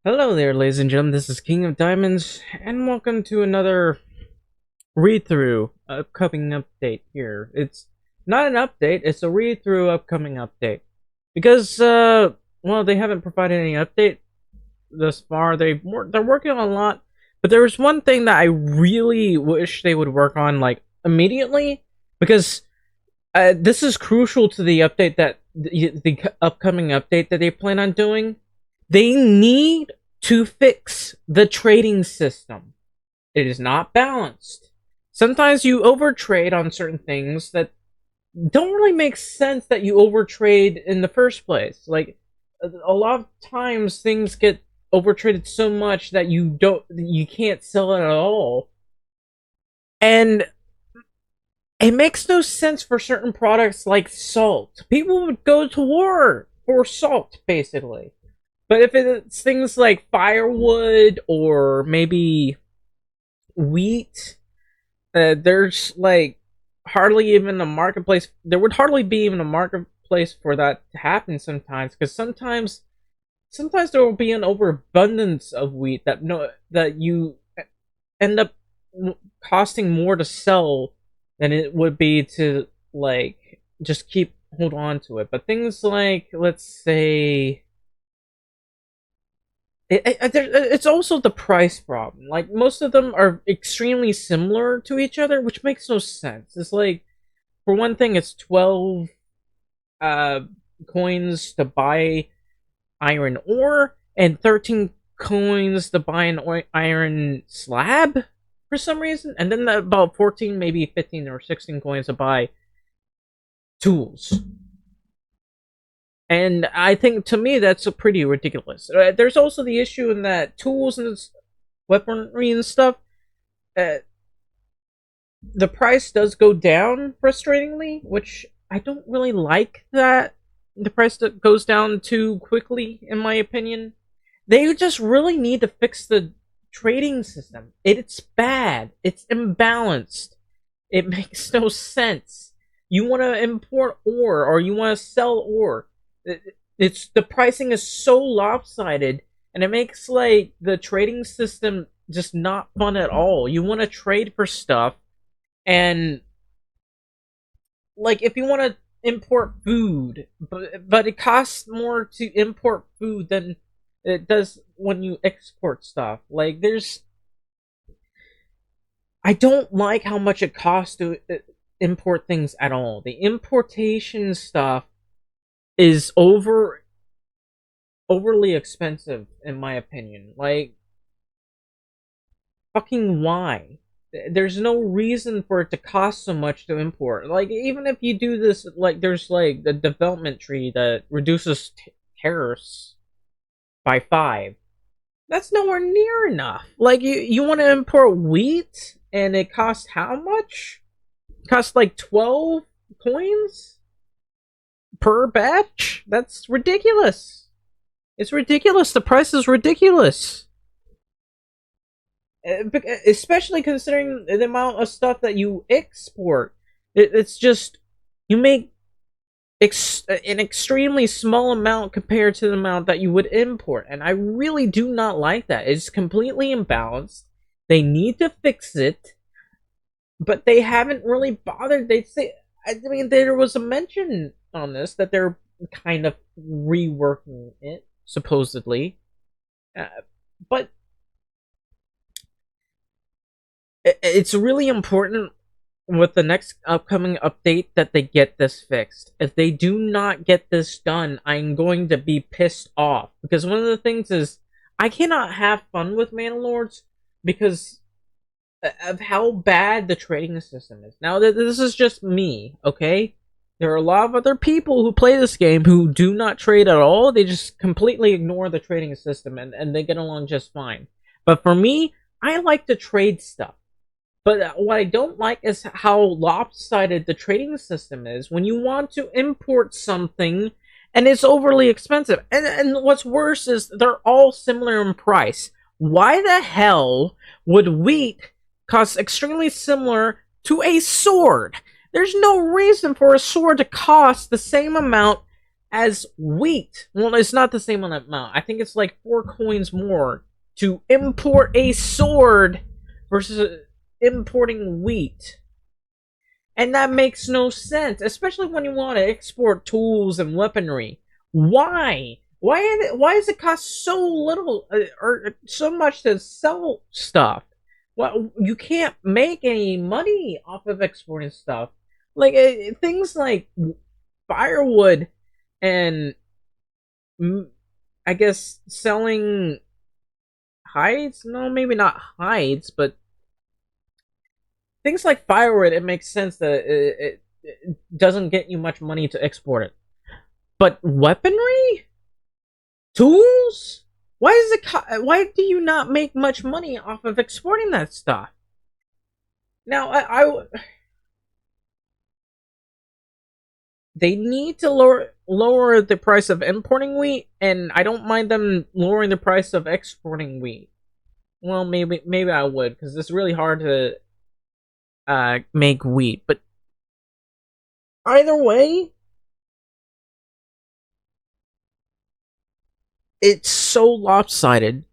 Hello there, ladies and gentlemen. This is King of Diamonds, and welcome to another read-through upcoming update here. It's not an update; it's a read-through upcoming update because, well, they haven't provided any update thus far. They're working on a lot, but there's one thing that I really wish they would work on like immediately because this is crucial to the update that the upcoming update that they plan on doing. They need to fix the trading system. It is not balanced. Sometimes you overtrade on certain things that don't really make sense that you overtrade in the first place. Like a lot of times things get overtraded so much that you can't sell it at all. And it makes no sense for certain products like salt. People would go to war for salt, basically. But if it's things like firewood or maybe wheat, there's like hardly even a marketplace. There would hardly be even a marketplace for that to happen sometimes, because sometimes there will be an overabundance of wheat that you end up costing more to sell than it would be to like just hold on to it. But things like, let's say, it's also the price problem. Like most of them are extremely similar to each other, which makes no sense. It's like, for one thing, it's 12 uh coins to buy iron ore and 13 coins to buy an iron slab for some reason, and then about 14, maybe 15 or 16 coins to buy tools. And I think, to me, that's pretty ridiculous. There's also the issue in that tools and weaponry and stuff, uh, the price does go down frustratingly, which I don't really like that the price that goes down too quickly, in my opinion. They just really need to fix the trading system. It's bad. It's imbalanced. It makes no sense. You want to import ore or you want to sell ore. It's the pricing is so lopsided, and it makes like the trading system just not fun at all. You want to trade for stuff, and like if you want to import food, but it costs more to import food than it does when you export stuff. Like I don't like how much it costs to import things at all. The importation stuff is overly expensive, in my opinion. Like, fucking why? There's no reason for it to cost so much to import. Like, even if you do this, like, there's like the development tree that reduces tariffs by 5. That's nowhere near enough. Like, you want to import wheat and it costs how much? It costs like 12 coins per batch? That's ridiculous. It's ridiculous. The price is ridiculous. Especially considering the amount of stuff that you export. It's just, you make an extremely small amount compared to the amount that you would import. And I really do not like that. It's completely imbalanced. They need to fix it. But they haven't really bothered. I mean, there was a mention on this that they're kind of reworking it, supposedly. But it's really important with the next upcoming update that they get this fixed. If they do not get this done, I'm going to be pissed off. Because one of the things is, I cannot have fun with Manor because of how bad the trading system is. Now, this is just me, okay? There are a lot of other people who play this game who do not trade at all. They just completely ignore the trading system, and they get along just fine. But for me, I like to trade stuff. But what I don't like is how lopsided the trading system is when you want to import something and it's overly expensive. And what's worse is they're all similar in price. Why the hell would wheat cost extremely similar to a sword? There's no reason for a sword to cost the same amount as wheat. Well, it's not the same amount. I think it's like 4 coins more to import a sword versus importing wheat. And that makes no sense, especially when you want to export tools and weaponry. Why? Why does it cost so little or so much to sell stuff? Well, you can't make any money off of exporting stuff. Like things like firewood and I guess selling hides. No, maybe not hides, but things like firewood. It makes sense that it doesn't get you much money to export it. But weaponry, tools. Why do you not make much money off of exporting that stuff? Now, they need to lower the price of importing wheat, and I don't mind them lowering the price of exporting wheat. Well, maybe I would, because it's really hard to make wheat. But either way, it's so lopsided,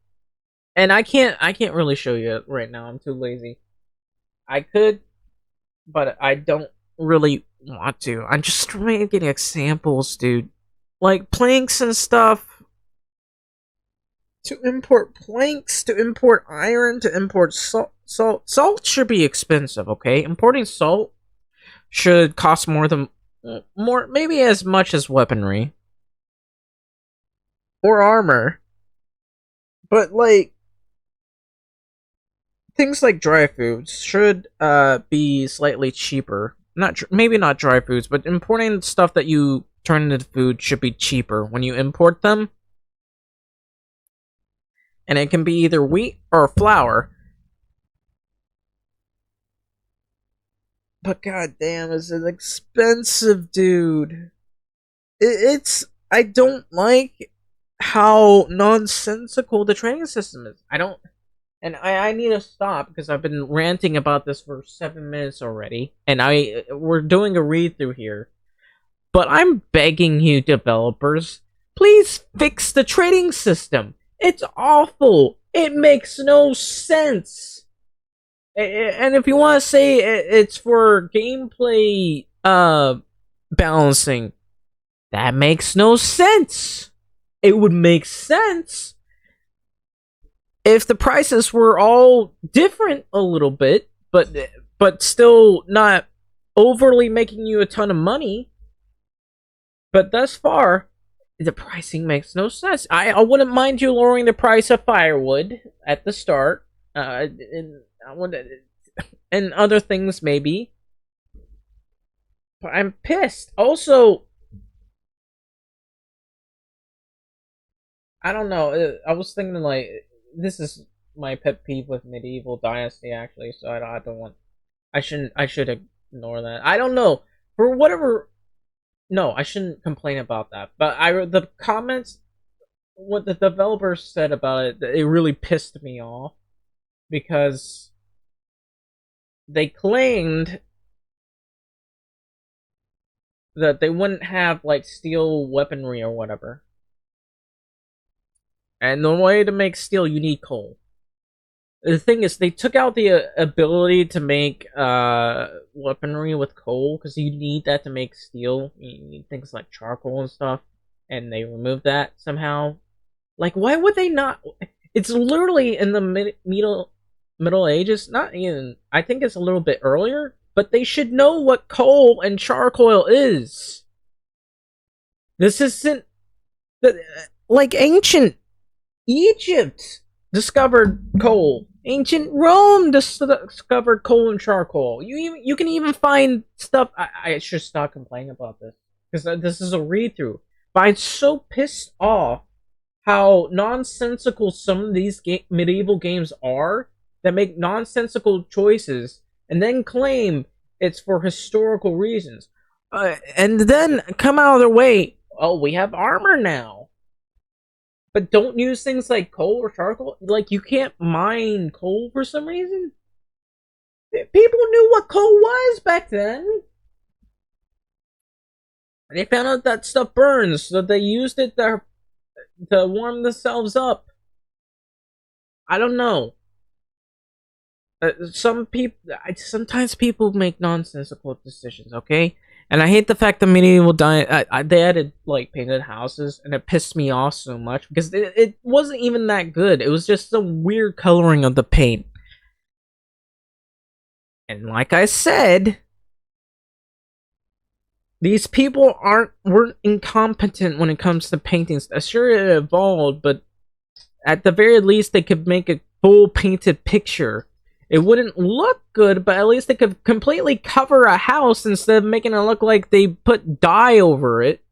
and I can't really show you it right now. I'm too lazy. I could, but I don't really want to. I'm just making examples, dude. Like planks and stuff. To import planks, to import iron, to import salt. Salt should be expensive, okay? Importing salt should cost more, maybe as much as weaponry or armor. But like things like dry foods should be slightly cheaper. Maybe not dry foods, but importing stuff that you turn into food should be cheaper when you import them. And it can be either wheat or flour. But goddamn, is it expensive, dude? It's I don't like how nonsensical the trading system is. I don't, and I need to stop because I've been ranting about this for 7 minutes already, and we're doing a read through here. But I'm begging you, developers, please fix the trading system. It's awful. It makes no sense. And if you want to say it's for gameplay balancing, that makes no sense. It would make sense if the prices were all different a little bit, but still not overly making you a ton of money. But thus far, the pricing makes no sense. I wouldn't mind you lowering the price of firewood at the start, and other things maybe. But I'm pissed. Also, I don't know. I was thinking like this is my pet peeve with Medieval Dynasty actually. So I don't want. I should ignore that. I don't know for whatever. No, I shouldn't complain about that. But the comments, what the developers said about it really pissed me off because they claimed that they wouldn't have like steel weaponry or whatever. And the way to make steel, you need coal. The thing is, they took out the ability to make weaponry with coal because you need that to make steel. You need things like charcoal and stuff, and they removed that somehow. Like, why would they not? It's literally in the Middle Ages. Not even. I think it's a little bit earlier, but they should know what coal and charcoal is. This isn't like ancient Egypt discovered coal. Ancient Rome discovered coal and charcoal. You can even find stuff. I should stop complaining about this because this is a read through. But I'm so pissed off how nonsensical some of these medieval games are that make nonsensical choices and then claim it's for historical reasons, and then come out of their way. Oh, we have armor now. But don't use things like coal or charcoal. Like, you can't mine coal for some reason. People knew what coal was back then. They found out that stuff burns, so they used it to warm themselves up. I don't know. Sometimes people make nonsensical decisions, okay? And I hate the fact that medieval they added like painted houses, and it pissed me off so much because it wasn't even that good. It was just some weird coloring of the paint. And like I said, these people weren't incompetent when it comes to paintings. Sure, it evolved, but at the very least, they could make a full painted picture. It wouldn't look good, but at least they could completely cover a house instead of making it look like they put dye over it.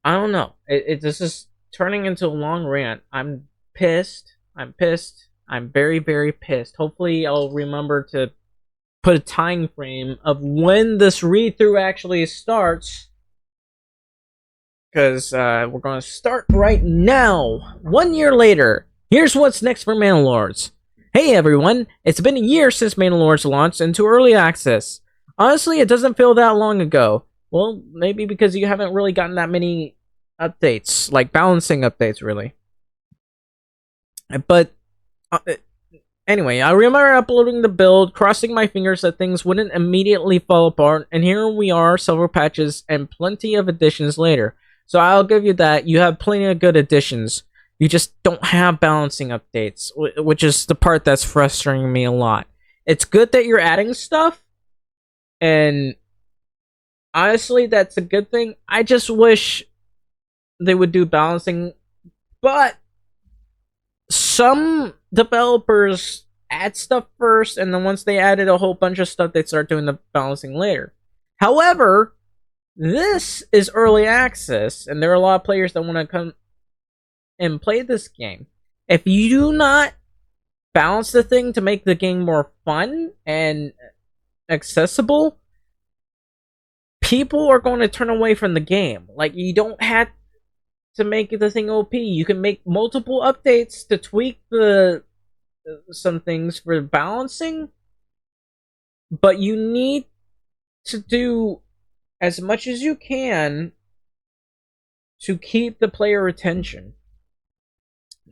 I don't know. This is turning into a long rant. I'm pissed. I'm pissed. I'm very, very pissed. Hopefully, I'll remember to put a time frame of when this read through actually starts. Because we're going to start right now. 1 year later. Here's what's next for Manor Lords. Hey everyone, it's been a year since Manor Lords launched into early access. Honestly, it doesn't feel that long ago. Well, maybe because you haven't really gotten that many updates, like balancing updates, really. But anyway, I remember uploading the build, crossing my fingers that things wouldn't immediately fall apart, and here we are, several patches and plenty of additions later. So I'll give you that. You have plenty of good additions. You just don't have balancing updates, which is the part that's frustrating me a lot. It's good that you're adding stuff, and honestly, that's a good thing. I just wish they would do balancing, but some developers add stuff first, and then once they added a whole bunch of stuff, they start doing the balancing later. However, this is early access, and there are a lot of players that want to come and play this game. If you do not balance the thing to make the game more fun and accessible, people are going to turn away from the game. Like, you don't have to make the thing OP. You can make multiple updates to tweak some things for balancing, but you need to do as much as you can to keep the player attention.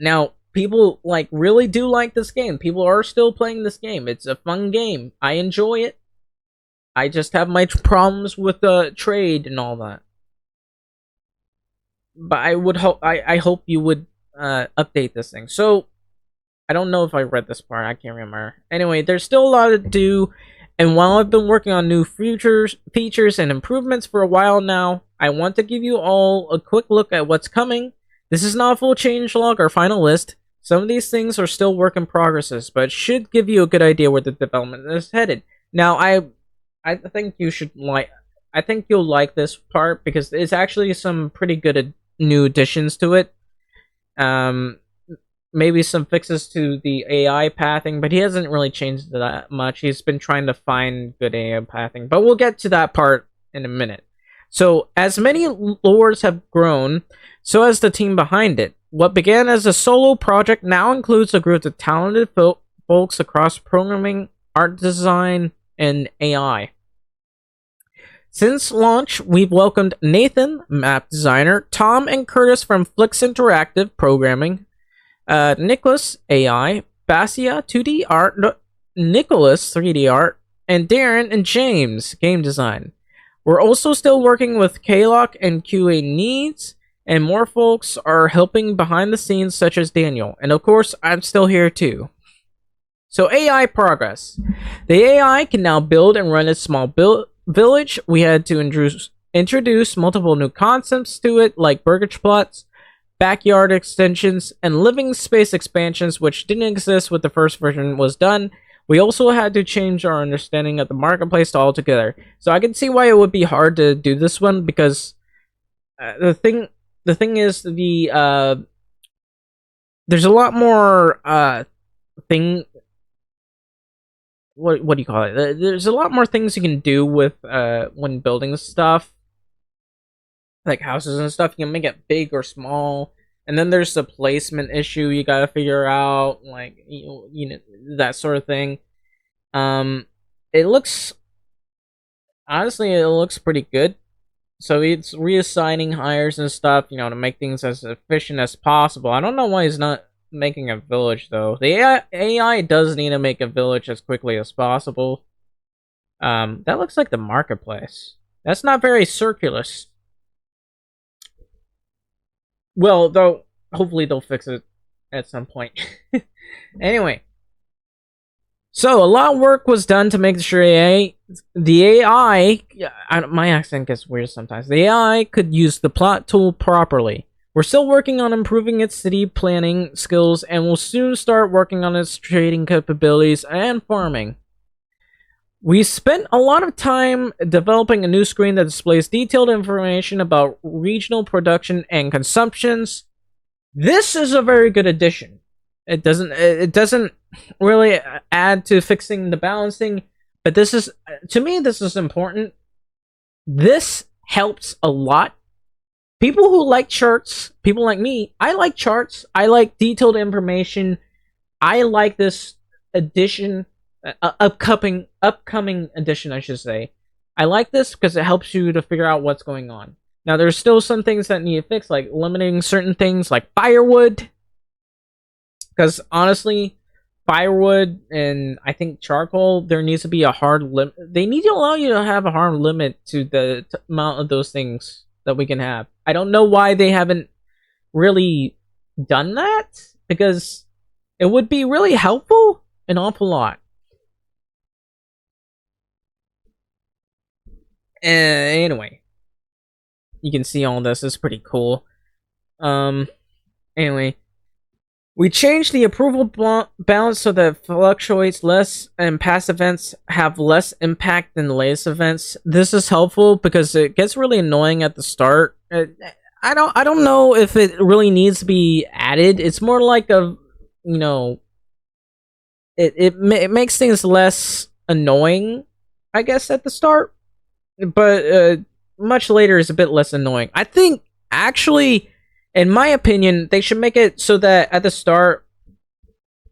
Now, people really do like this game. People are still playing this game. It's a fun game. I enjoy it. I just have my problems with the trade and all that. But I hope you would update this thing. So I don't know if I read this part. I can't remember. Anyway, there's still a lot to do, and while I've been working on new features and improvements for a while now, I want to give you all a quick look at what's coming. This is not a full changelog or final list. Some of these things are still work in progresses, but it should give you a good idea where the development is headed. Now, I think you should I think you'll like this part because it's actually some pretty good new additions to it. Maybe some fixes to the AI pathing, but he hasn't really changed that much. He's been trying to find good AI pathing, but we'll get to that part in a minute. So, as many lores have grown, so has the team behind it. What began as a solo project now includes a group of talented folks across programming, art design, and AI. Since launch, we've welcomed Nathan, map designer, Tom and Curtis from Flix Interactive Programming, Nicholas, AI, Basia, 2D art, Nicholas, 3D art, and Darren and James, game design. We're also still working with K-Lock and QA needs, and more folks are helping behind the scenes, such as Daniel. And of course, I'm still here too. So AI progress. The AI can now build and run a small village. We had to introduce multiple new concepts to it, like burgage plots, backyard extensions, and living space expansions, which didn't exist when the first version was done. We also had to change our understanding of the marketplace altogether. So I can see why it would be hard to do this one, because the thing is there's a lot more what do you call it? There's a lot more things you can do with when building stuff, like houses and stuff. You can make it big or small, and then there's the placement issue you gotta figure out, like you know that sort of thing. It looks honestly, it looks pretty good. So it's reassigning hires and stuff, to make things as efficient as possible. I don't know why he's not making a village though. The AI does need to make a village as quickly as possible. That looks like the marketplace. That's not very circulous. Well, though, hopefully they'll fix it at some point. Anyway, so a lot of work was done to make sure the AI, my accent gets weird sometimes. The AI could use the plot tool properly. We're still working on improving its city planning skills, and we'll soon start working on its trading capabilities and farming. We spent a lot of time developing a new screen that displays detailed information about regional production and consumptions. This is a very good addition. It doesn't really add to fixing the balancing, but this is, to me, this is important. This helps a lot. People who like charts, people like me, I like charts. I like detailed information. I like this addition, upcoming edition, I should say. I like this because it helps you to figure out what's going on. Now, there's still some things that need to fix, like limiting certain things, like firewood. Because honestly, firewood and I think charcoal, there needs to be a hard limit. They need to allow you to have a hard limit to the amount of those things that we can have. I don't know why they haven't really done that, because it would be really helpful an awful lot. Anyway, you can see all this. It's pretty cool. Anyway, we changed the approval balance so that it fluctuates less, and past events have less impact than latest events. This is helpful because it gets really annoying at the start. I don't know if it really needs to be added. It's more like a, it makes things less annoying, I guess, at the start, but much later is a bit less annoying. I think actually, in my opinion, they should make it so that at the start,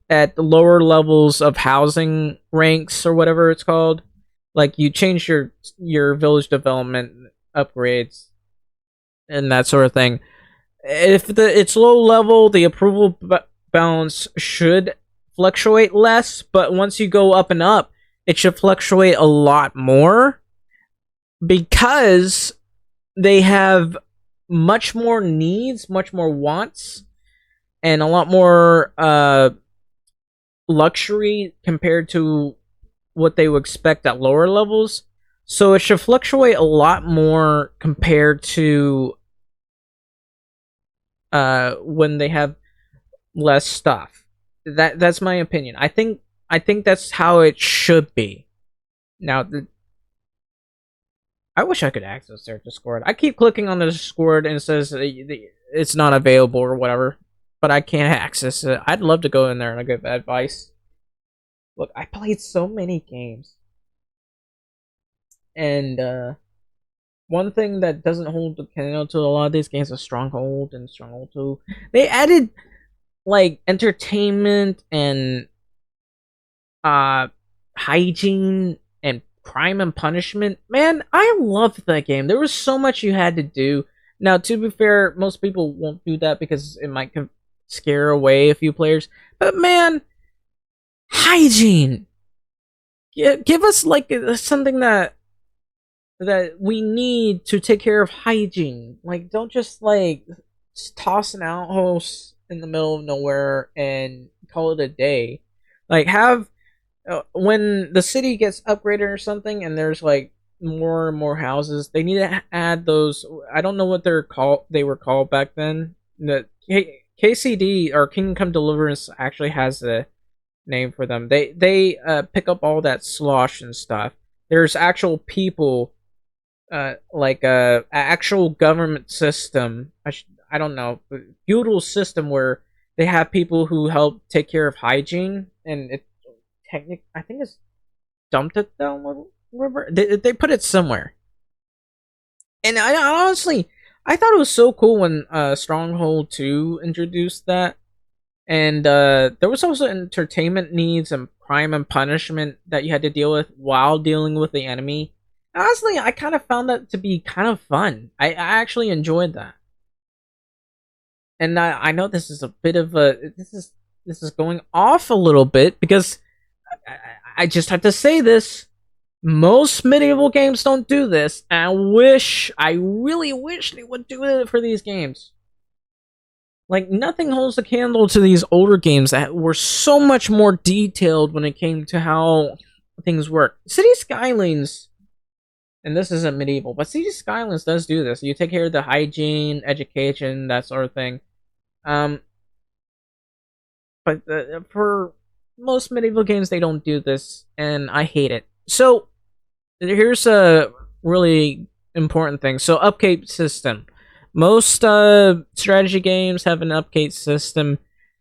at the lower levels of housing ranks or whatever it's called, like you change your village development upgrades and that sort of thing. If it's low level, the approval balance should fluctuate less, but once you go up and up, it should fluctuate a lot more, because they have much more needs, much more wants, and a lot more luxury compared to what they would expect at lower levels. So it should fluctuate a lot more compared to when they have less stuff. That's my opinion. I think that's how it should be. Now, I wish I could access their Discord. I keep clicking on the Discord and it says it's not available or whatever, but I can't access it. I'd love to go in there and give advice. Look, I played so many games, and one thing that doesn't hold the candle to a lot of these games is Stronghold and Stronghold 2. They added like entertainment and hygiene and crime and punishment. Man, I loved that game. There was so much you had to do. Now, to be fair, most people won't do that because it might scare away a few players. But man, hygiene. Give us like something that we need to take care of hygiene. Like, don't just like toss an outhouse in the middle of nowhere and call it a day. Like, have when the city gets upgraded or something and there's like more and more houses, they need to add those. I don't know what they were called back then. The KCD, or Kingdom Come Deliverance, actually has a name for them. They pick up all that slosh and stuff. There's actual people, like a actual government system. I don't know, feudal system where they have people who help take care of hygiene, and it I think it's dumped it down the river. They put it somewhere, and I honestly, I thought it was so cool when Stronghold 2 introduced that. And there was also entertainment needs and crime and punishment that you had to deal with while dealing with the enemy. Honestly, I kind of found that to be kind of fun. I actually enjoyed that. And I know this is a bit of a this is going off a little bit because I just have to say this. Most medieval games don't do this, and I really wish they would do it for these games. Like, nothing holds a candle to these older games that were so much more detailed when it came to how things work. City Skylines, and this isn't medieval, but City Skylines does do this. You take care of the hygiene, education, that sort of thing. Um, but for most medieval games, they don't do this, and I hate it. So here's a really important thing. So upkeep system. Most strategy games have an upkeep system,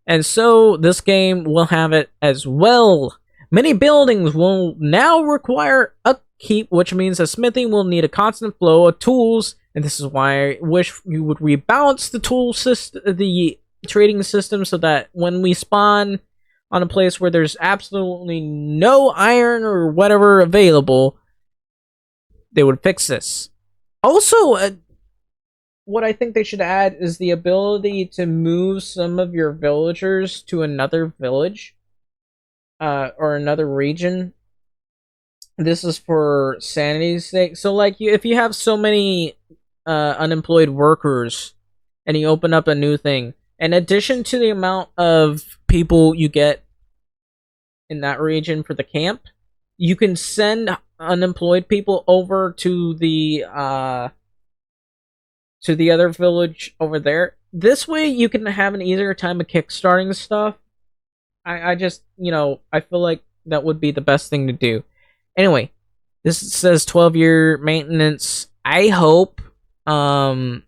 and so this game will have it as well. Many buildings will now require upkeep, which means a smithy will need a constant flow of tools, and this is why I wish you would rebalance the tool system, the trading system, so that when we spawn on a place where there's absolutely no iron or whatever available, they would fix this. Also, what I think they should add is the ability to move some of your villagers to another village, or another region. This is for sanity's sake. So, like, if you have so many unemployed workers, and you open up a new thing, in addition to the amount of people you get in that region for the camp, you can send unemployed people over to the other village over there. This way you can have an easier time of kickstarting stuff. I just, I feel like that would be the best thing to do. Anyway, this says 12-year maintenance. I hope I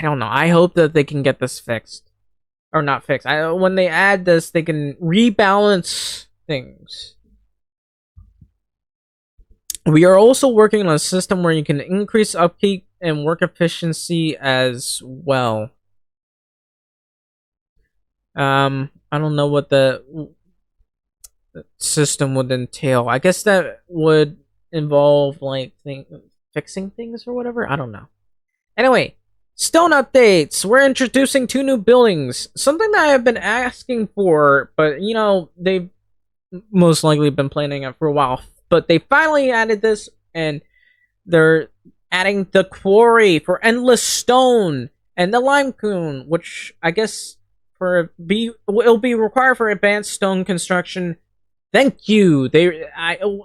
don't know. I hope that they can get this fixed. Or not fixed. When they add this, they can rebalance things. We are also working on a system where you can increase upkeep and work efficiency as well. I don't know what the system would entail. I guess that would involve like fixing things or whatever. I don't know. Anyway, stone updates. We're introducing 2 new buildings. Something that I have been asking for, but they've most likely been planning it for a while. But they finally added this, and they're adding the quarry for endless stone and the lime kiln, which I guess it'll be required for advanced stone construction. Thank you.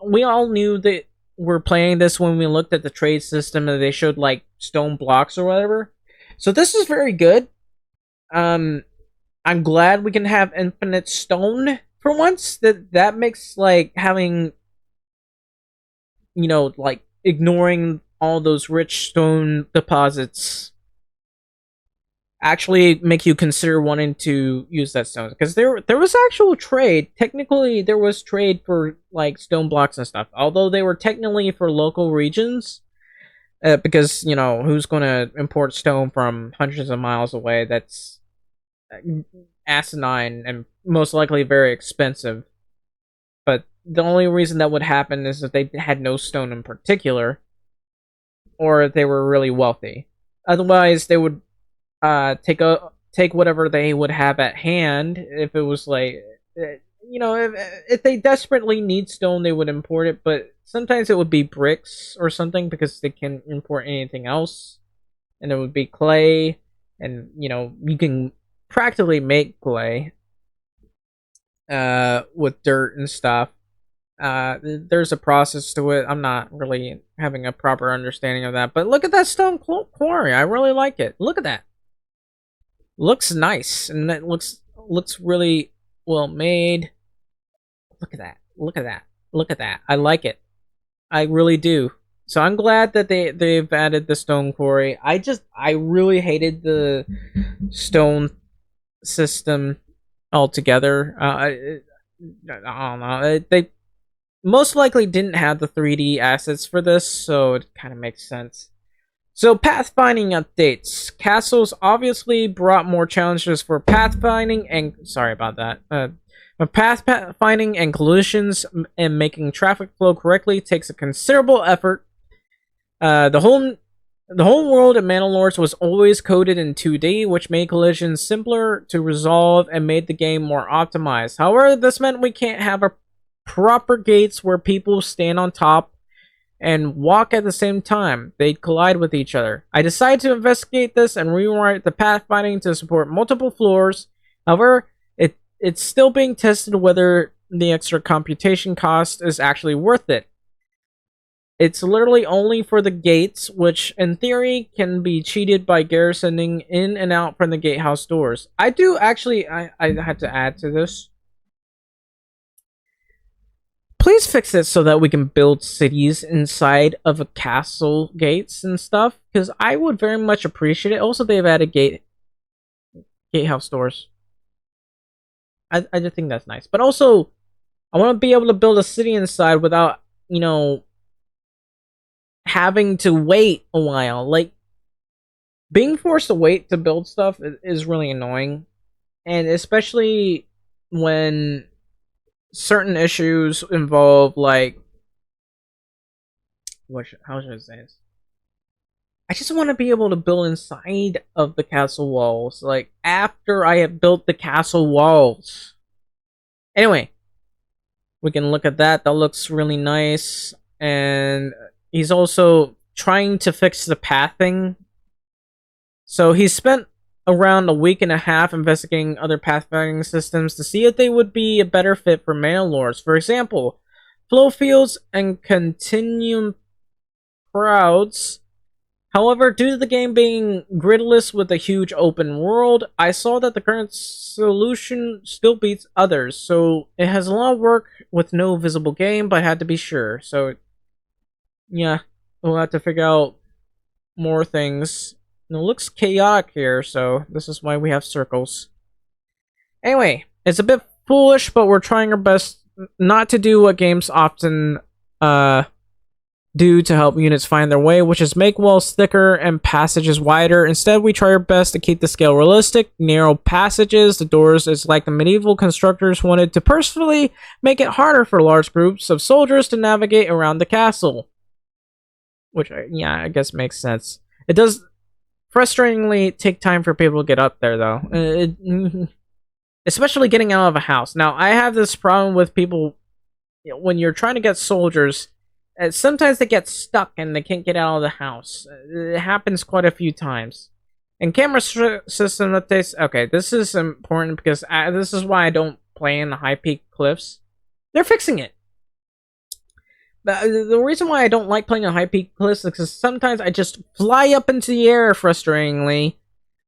We all knew that we're playing this when we looked at the trade system and they showed like stone blocks or whatever. So this is very good. I'm glad we can have infinite stone for once. That makes like having, like ignoring all those rich stone deposits actually make you consider wanting to use that stone, because there was actual trade. Technically there was trade for like stone blocks and stuff, although they were technically for local regions, because who's going to import stone from hundreds of miles away? That's asinine and most likely very expensive. But the only reason that would happen is if they had no stone in particular, or if they were really wealthy. Otherwise they would take whatever they would have at hand. If it was like, if they desperately need stone, they would import it. But sometimes it would be bricks or something, because they can import anything else, and it would be clay, and you can practically make clay with dirt and stuff. There's a process to it. I'm not really having a proper understanding of that, but look at that stone quarry. I really like it. Look at that. Looks nice, and it looks really well made. Look at that. Look at that. Look at that. I like it. I really do. So I'm glad that they've added the stone quarry. I really hated the stone system altogether. I don't know. They most likely didn't have the 3D assets for this, so it kind of makes sense. So, pathfinding updates. Castles obviously brought more challenges for pathfinding, and sorry about that. But pathfinding and collisions and making traffic flow correctly takes a considerable effort. The whole world of Manor was always coded in 2D, which made collisions simpler to resolve and made the game more optimized. However, this meant we can't have a proper gates where people stand on top and walk at the same time. They'd collide with each other. I decided to investigate this and rewrite the pathfinding to support multiple floors. However, it's still being tested whether the extra computation cost is actually worth it. It's literally only for the gates, which in theory can be cheated by garrisoning in and out from the gatehouse doors. I do actually, I had to add to this. Please fix it so that we can build cities inside of a castle gates and stuff, because I would very much appreciate it. Also, they've added gatehouse doors. I just think that's nice. But also, I want to be able to build a city inside without, having to wait a while. Like, being forced to wait to build stuff is really annoying. And especially when certain issues involve, like, how should I say this? I just want to be able to build inside of the castle walls, like, after I have built the castle walls. Anyway, we can look at that. That looks really nice. And he's also trying to fix the pathing. So he spent around a week and a half investigating other pathfinding systems to see if they would be a better fit for Manor. For example, flow fields and continuum crowds. However, due to the game being gridless with a huge open world, I saw that the current solution still beats others. So it has a lot of work with no visible game, but I had to be sure. So yeah, we'll have to figure out more things. And it looks chaotic here, so this is why we have circles. Anyway, it's a bit foolish, but we're trying our best not to do what games often do to help units find their way, which is make walls thicker and passages wider. Instead, we try our best to keep the scale realistic. Narrow passages, the doors is like the medieval constructors wanted to purposefully make it harder for large groups of soldiers to navigate around the castle. Which, yeah, I guess makes sense. It does frustratingly take time for people to get up there, though. Especially getting out of a house. Now, I have this problem with people, when you're trying to get soldiers, sometimes they get stuck and they can't get out of the house. It happens quite a few times. And camera system updates. Okay, this is important because this is why I don't play in the high peak cliffs. They're fixing it. The reason why I don't like playing on high peak cliffs is because sometimes I just fly up into the air frustratingly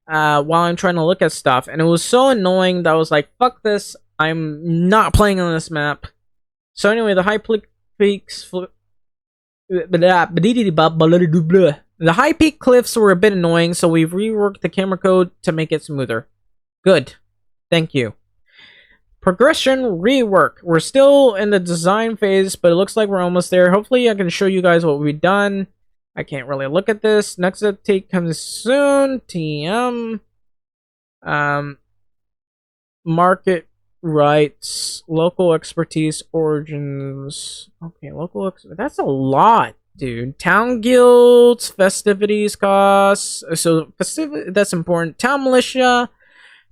while I'm trying to look at stuff. And it was so annoying that I was like, fuck this. I'm not playing on this map. So anyway, the high peaks... The high peak cliffs were a bit annoying, so we've reworked the camera code to make it smoother. Good. Thank you. Progression rework. We're still in the design phase, but it looks like we're almost there. Hopefully I can show you guys what we've done. I can't really look at this. Next update comes soon. TM. Market rights, local expertise, origins. Okay, that's a lot, dude. Town guilds, festivities costs. So that's important. Town militia,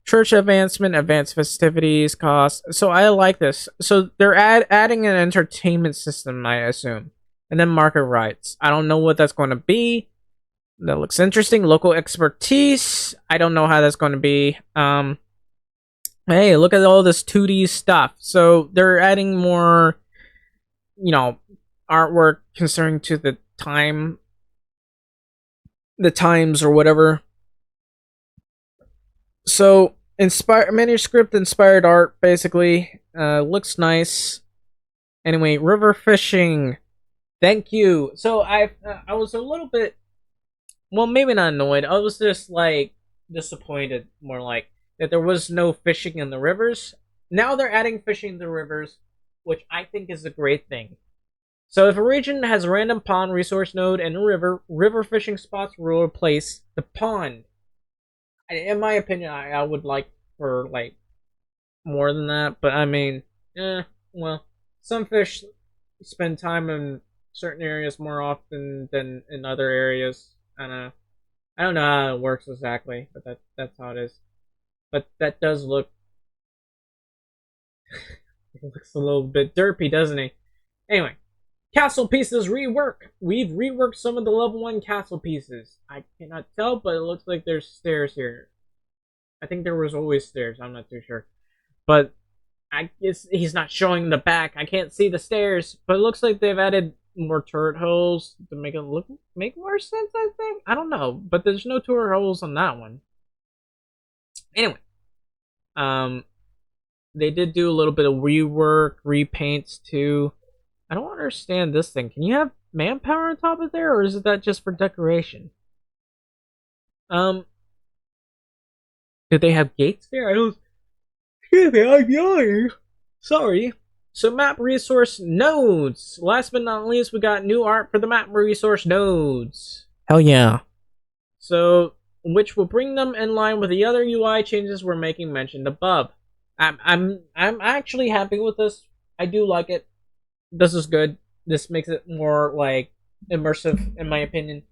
church advancement, advanced festivities costs. So I like this. So they're adding an entertainment system, I assume, and then market rights. I don't know what that's going to be. That looks interesting. Local expertise. I don't know how that's going to be. Hey, look at all this 2D stuff. So they're adding more, artwork concerning to the times or whatever. So manuscript inspired art basically looks nice. Anyway, river fishing. Thank you. So I was a little bit, well, maybe not annoyed. I was just like disappointed, more like, that there was no fishing in the rivers. Now they're adding fishing in the rivers, which I think is a great thing. So if a region has a random pond resource node and a river fishing spots will replace the pond. In my opinion, I would like for, like, more than that, but I mean, well, some fish spend time in certain areas more often than in other areas. I don't know. I don't know how it works exactly, but that's how it is. But that does look it looks a little bit derpy, doesn't he? Anyway, castle pieces rework. We've reworked some of the level 1 castle pieces. I cannot tell, but it looks like there's stairs here. I think there was always stairs. I'm not too sure. But I guess he's not showing the back. I can't see the stairs, but it looks like they've added more turret holes to make it make more sense. I think I don't know, but there's no turret holes on that one. Anyway, they did do a little bit of rework, repaints too. I don't understand this thing. Can you have manpower on top of there, or is that just for decoration? Do they have gates there? I don't. Excuse me, I'm yawning. Sorry. So map resource nodes. Last but not least, we got new art for the map resource nodes. Hell yeah. So, which will bring them in line with the other UI changes we're making mentioned above. I'm actually happy with this. I do like it. This is good. This makes it more like immersive, in my opinion.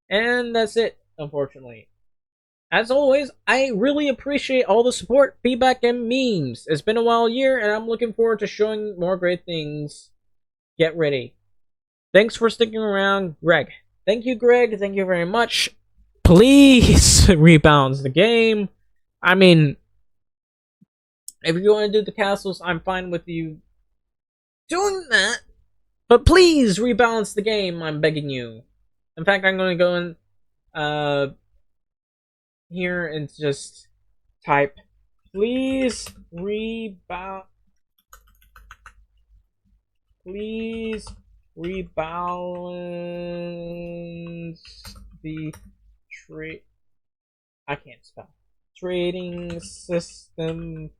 And that's it, unfortunately. As always, I really appreciate all the support, feedback, and memes. It's been a wild year, and I'm looking forward to showing more great things. Get ready. Thanks for sticking around, Greg. Thank you, Greg. Thank you very much. Please rebalance the game. I mean, if you want to do the castles, I'm fine with you doing that. But please rebalance the game, I'm begging you. In fact, I'm going to go in here and just type, please rebalance the trade. I can't spell. Trading system.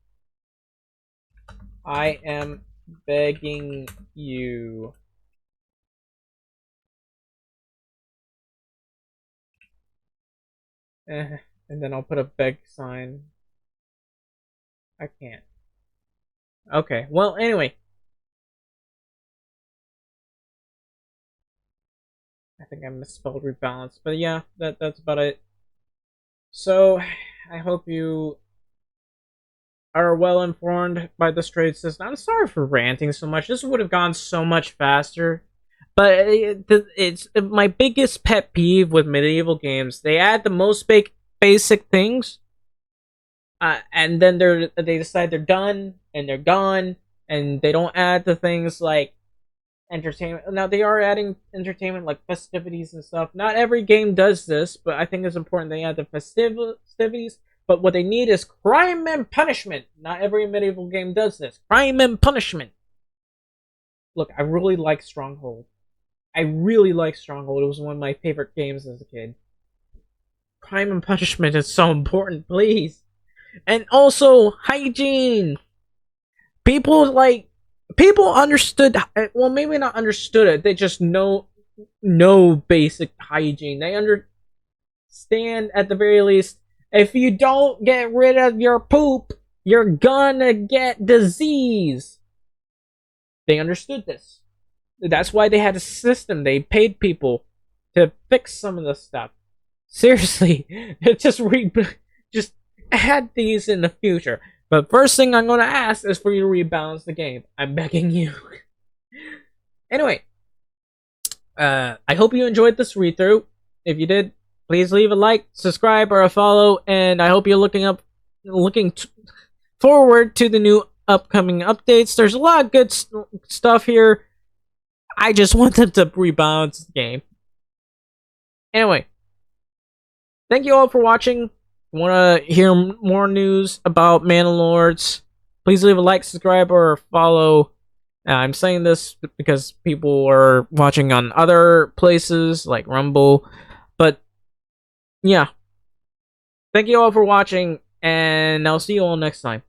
I am begging you. And then I'll put a beg sign. I can't. Okay, well, anyway. I think I misspelled rebalance, but yeah, that's about it. So, I hope you are well informed by this trade system. I'm sorry for ranting so much. This would have gone so much faster. But it's my biggest pet peeve with medieval games. They add the most basic things, and then they decide they're done and they're gone, and they don't add the things like entertainment. Now they are adding entertainment like festivities and stuff. Not every game does this, but I think it's important they add the festivities. But what they need is crime and punishment. Not every medieval game does this. Crime and punishment. Look, I really like Stronghold. It was one of my favorite games as a kid. Crime and punishment is so important, please. And also, hygiene. People understood, well, maybe not understood it, they just know basic hygiene. They understand, at the very least, if you don't get rid of your poop, you're gonna get disease. They understood this. That's why they had a system. They paid people to fix some of the stuff. Seriously, just add these in the future. But first thing I'm gonna ask is for you to rebalance the game. I'm begging you. Anyway, I hope you enjoyed this read through. If you did, please leave a like, subscribe, or a follow, and I hope you're looking forward to the new upcoming updates. There's a lot of good stuff here. I just want them to rebalance the game. Anyway, thank you all for watching. Want to hear more news about Manor, please leave a like, subscribe, or follow. I'm saying this because people are watching on other places like Rumble. But yeah, thank you all for watching, and I'll see you all next time.